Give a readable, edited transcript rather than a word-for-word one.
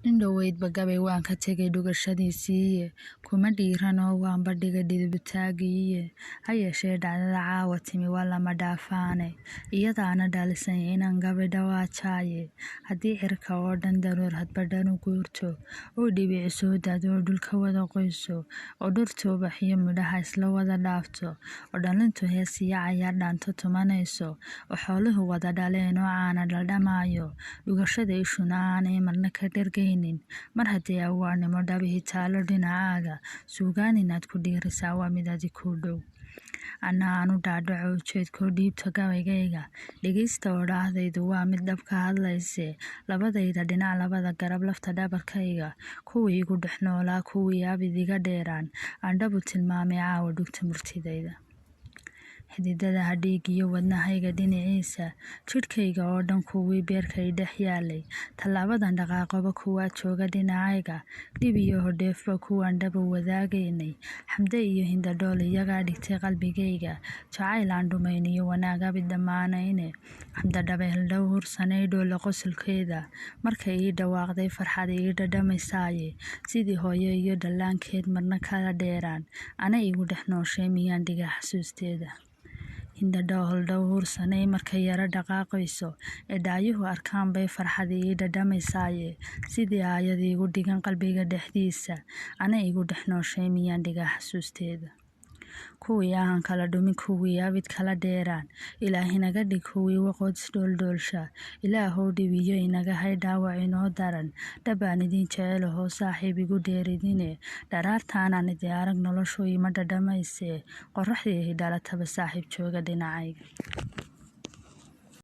Indhoweydba gabay waan ka tegay dhugashadiisiiye, kuma dhiiranoo waan badhiga dhidibtaagiiye, ha yeeshee dhacdada caawa timi waa lama dhaafaane, iyadaana dhalisay inaan gabay dhawaajaaye, haddii cirka oo dhan daruur hadbadhan u guurto, oo dhibici soo daado oo dhulka wada qoyso, oo dhurta ubax iyo midhaha isla wada dhaafto, oo dhalintu hees iyo cayaar dhaanto tumanayso, oo xooluhu wada dhaleen oo caana dhaldhamaayo, dhugashada ishuna aanay marna ka dhergay mar haddii awaarnimo dhabihi taalo dhinacaaga, suugaan inaad ku dhiirisaa waa mid adi ku dhow. Anna aanu dhaadhaco ujeedkoo dhiibta gabaygayga, dhegaysta oo dhaahdaydu waa mid dhab ka hadlayse, labadayda dhinac labada garab lafta dhabarkayga, kuwii igu dhex noolaa kuwii abid iga dheeraan, aan dhabu tilmaamay caawa dhugta murtidayda. Xididada hadhiig iyo wadnahayga dhinaciisa, jidhkayga oo dhan kuwii beerkay dhex yaalay, tallaabadan dhaqaaqoba kuwaa jooga dhinacayga, dhib iyo hodheefba kuwaan dhaba wadaagaynay, xamde iyo hindadhool iyagaa dhigtay qalbigayga, jacayl aan dhumayn iyo wanaag abid dhammaanayne, xamda dhabeel dhowrsanay dhoola qosolkeeda, markay ii dhawaaqday farxad ii dhadhamaysaaye, sidii hooyo iyo dhallaankeed marna kala dheeraan, ana igu dhex nooshay miyaan dhiga xasuusteeda. Hindadhool dhowrsanay markay yara dhaqaaqayso, ee dhaayuhu arkaan bay farxad ii dhadhamaysaaye, sidii aayad iigu dhigan qalbiga dhexdiisa, ana igu dhex nooshay miyaan dhiga xasuusteeda. Kuwii aan kala dhumin kuwii abid kala dheeraan, Ilaahay naga dhig kuwii waqoods dhooldhoolsha, Ilaahow dhib iyo inaga hay dhaawac inoo daran, dhabbaan idin jecelahoo saaxiib igu dheeridine, dharaartaanaan idin arag noloshu ima dhadhamaysee, qorraxdii dhalataba saaxiib jooga dhinacayga.